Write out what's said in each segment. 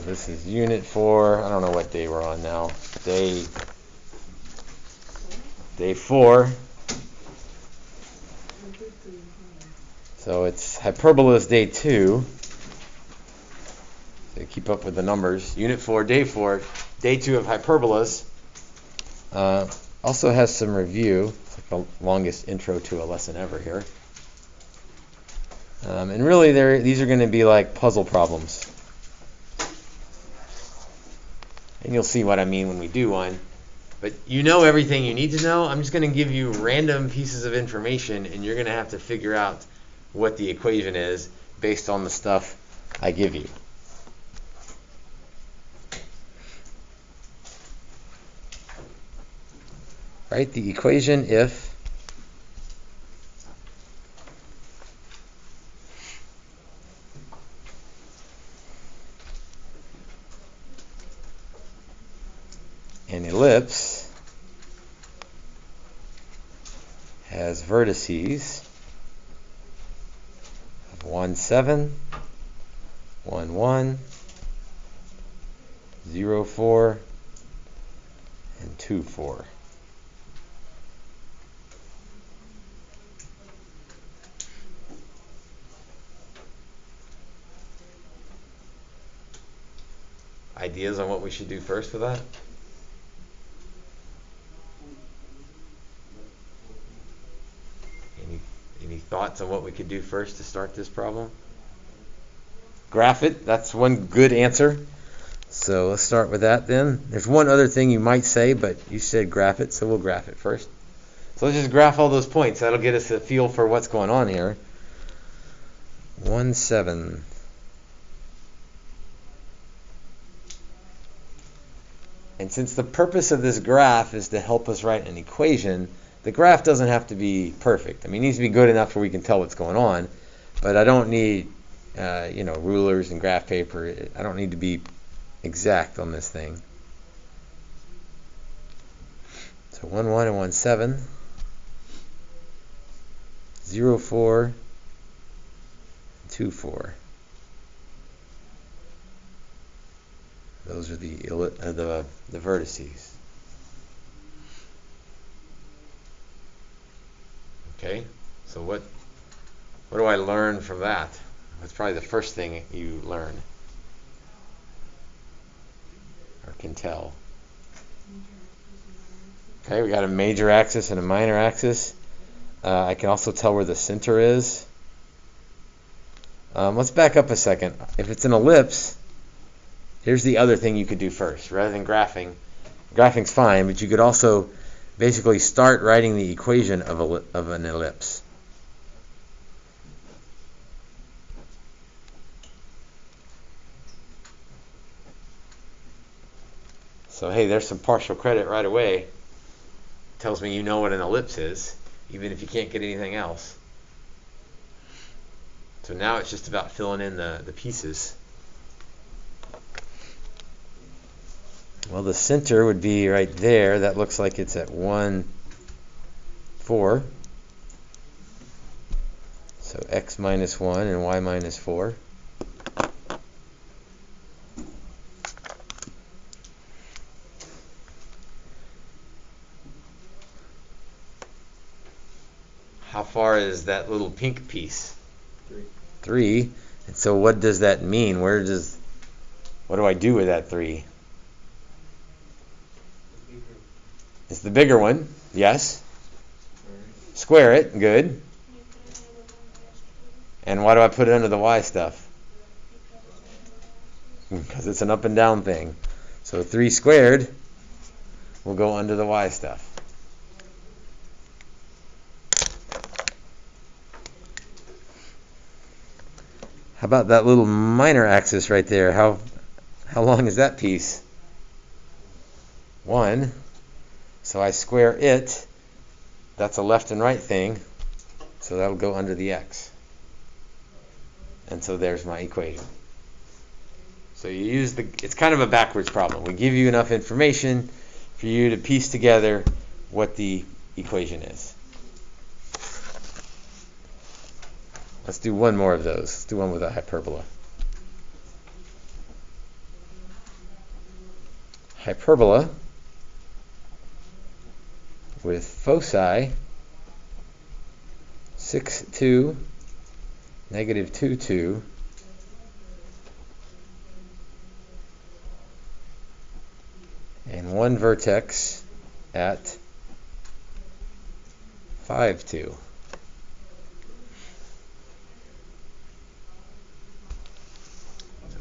This is unit 4. I don't know what day we're on now. Day 4. So it's hyperbolas day 2. So keep up with the numbers. Unit 4, day 4, day 2 of hyperbolas. Also has some review. It's like the longest intro to a lesson ever here. And really, these are going to be like puzzle problems. And you'll see what I mean when we do one. But you know everything you need to know. I'm just going to give you random pieces of information, and you're going to have to figure out what the equation is based on the stuff I give you. Right? The equation if an ellipse has vertices of 1, 7, 1, 1, 0, 4, and 2, 4. Ideas on what we should do first for that? Any thoughts on what we could do first to start this problem? Graph it. That's one good answer. So let's start with that then. There's one other thing you might say, but you said graph it, so we'll graph it first. So let's just graph all those points. That'll get us a feel for what's going on here. 1, 7. And since the purpose of this graph is to help us write an equation, the graph doesn't have to be perfect. I mean, it needs to be good enough where we can tell what's going on, but I don't need, rulers and graph paper. I don't need to be exact on this thing. So 1, 1, and 1, 7. 0, 4, 2, 4. Those are the vertices. Okay, so what do I learn from that? That's probably the first thing you learn or can tell. Okay, we got a major axis and a minor axis. I can also tell where the center is. Let's back up a second. If it's an ellipse, here's the other thing you could do first. Rather than graphing, graphing's fine, but you could also basically start writing the equation of an ellipse. So hey, there's some partial credit right away. Tells me you know what an ellipse is, even if you can't get anything else. So now it's just about filling in the pieces. Well, the center would be right there. That looks like it's at 1, 4. So x minus 1 and y minus 4. How far is that little pink piece? 3. 3. And so what does that mean? What do I do with that 3? It's the bigger one, yes. Square it, good. And why do I put it under the y stuff? Because it's an up and down thing. So 3 squared will go under the y stuff. How about that little minor axis right there? How long is that piece? 1. So I square it. That's a left and right thing. So that'll go under the x. And so there's my equation. So you use it's kind of a backwards problem. We give you enough information for you to piece together what the equation is. Let's do one more of those. Let's do one with a hyperbola. hyperbola with foci 6, 2, negative 2, 2, and one vertex at 5, 2.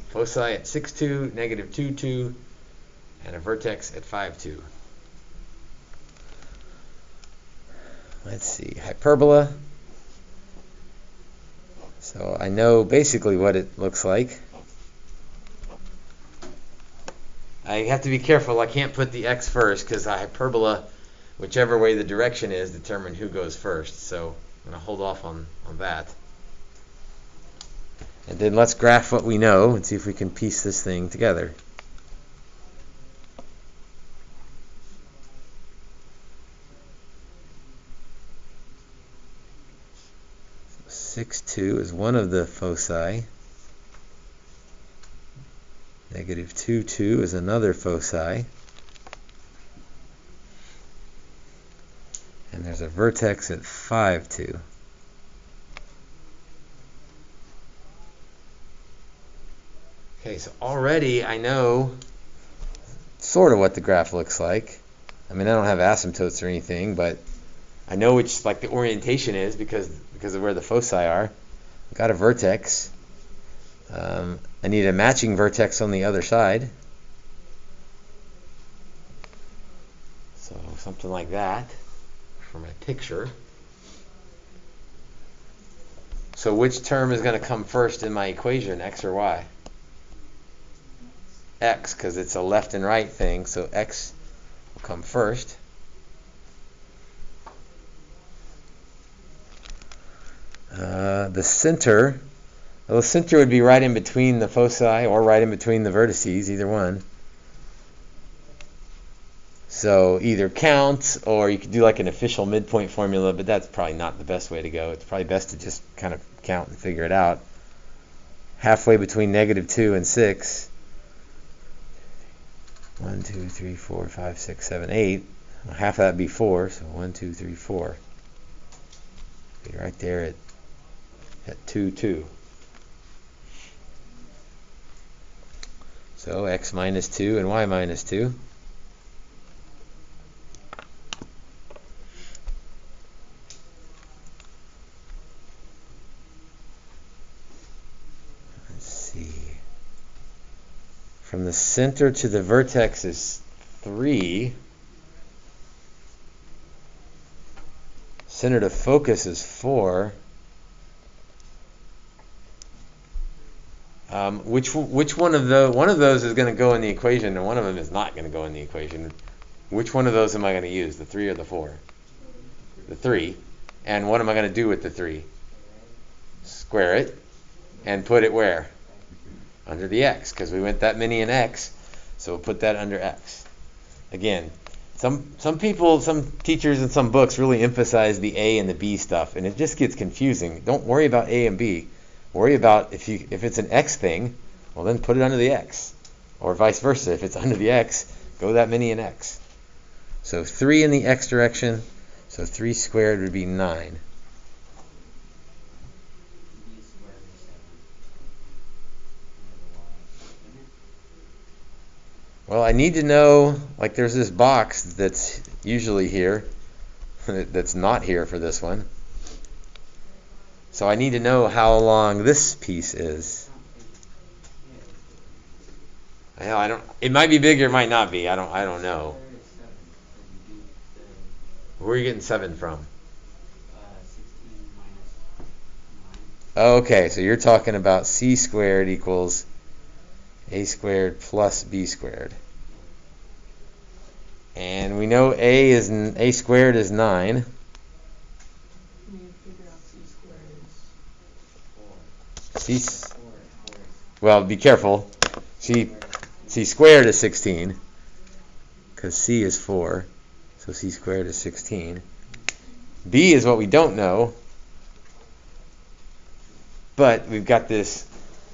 Foci at 6, 2, negative 2, 2, and a vertex at 5, 2. Let's see, hyperbola. So I know basically what it looks like. I have to be careful. I can't put the x first because the hyperbola, whichever way the direction is, determine who goes first. So I'm going to hold off on that. And then let's graph what we know and see if we can piece this thing together. So 6, 2 is one of the foci. Negative 2, 2 is another foci. And there's a vertex at 5, 2. Okay, so already I know sort of what the graph looks like. I mean, I don't have asymptotes or anything, but I know which like the orientation is because of where the foci are. I've got a vertex. I need a matching vertex on the other side. So something like that for my picture. So which term is going to come first in my equation, x or y? X, because it's a left and right thing, so x will come first. The center would be right in between the foci or right in between the vertices, either one. So either count or you could do like an official midpoint formula, but that's probably not the best way to go. It's probably best to just kind of count and figure it out. Halfway between negative 2 and 6. 1, 2, 3, 4, 5, 6, 7, 8. Well, half of that would be 4, so 1, 2, 3, 4. Be right there at 2, 2. So x minus 2 and y minus 2. Let's see. From the center to the vertex is 3. Center to focus is 4. Which one of those is going to go in the equation, and one of them is not going to go in the equation? Which one of those am I going to use, the 3 or the 4? The 3. And what am I going to do with the 3? Square it and put it where? Under the x, because we went that many in x, so we'll put that under x. Again, some people, some teachers in some books really emphasize the a and the b stuff, and it just gets confusing. Don't worry about a and b. Worry about if it's an x thing, well then put it under the x. Or vice versa, if it's under the x, go that many in x. So 3 in the x direction, so 3 squared would be 9. Well, I need to know, like there's this box that's usually here, that's not here for this one. So I need to know how long this piece is. It might be bigger, it might not be. I don't know. Where are you getting 7 from? 16 minus 9. Okay, so you're talking about c squared equals a squared plus b squared. And we know a squared is 9. Well, be careful. C squared is 16 because c is 4, so c squared is 16. B is what we don't know, but we've got this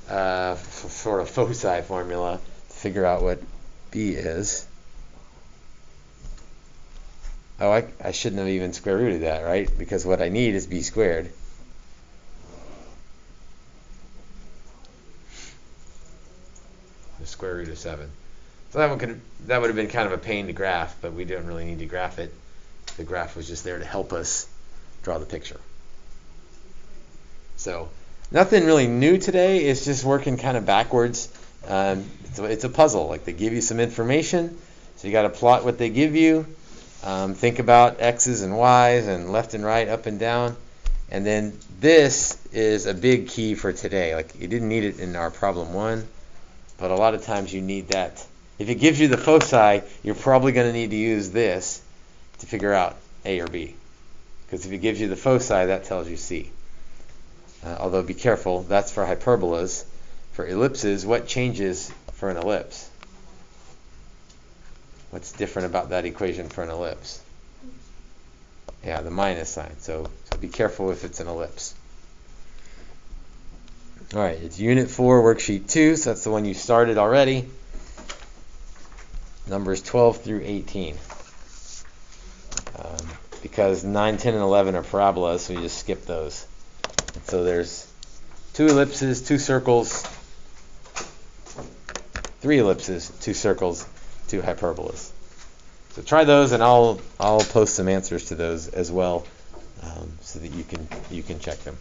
sort of foci formula to figure out what b is. Oh, I shouldn't have even square rooted that, right? Because what I need is b squared. The square root of 7. So that would have been kind of a pain to graph, but we didn't really need to graph it. The graph was just there to help us draw the picture. So nothing really new today. It's just working kind of backwards. It's a puzzle. Like, they give you some information, so you got to plot what they give you. Think about x's and y's and left and right, up and down. And then this is a big key for today. Like, you didn't need it in our problem 1, but a lot of times you need that. If it gives you the foci, you're probably going to need to use this to figure out A or B. Because if it gives you the foci, that tells you C. Although be careful, that's for hyperbolas. For ellipses, what changes for an ellipse? What's different about that equation for an ellipse? Yeah, the minus sign. So be careful if it's an ellipse. All right, it's Unit 4, Worksheet 2, so that's the one you started already. Numbers 12 through 18. Because 9, 10, and 11 are parabolas, so we just skip those. And so there's 2 ellipses, 2 circles, 3 ellipses, 2 circles, 2 hyperbolas. So try those, and I'll post some answers to those as well, so that you can check them.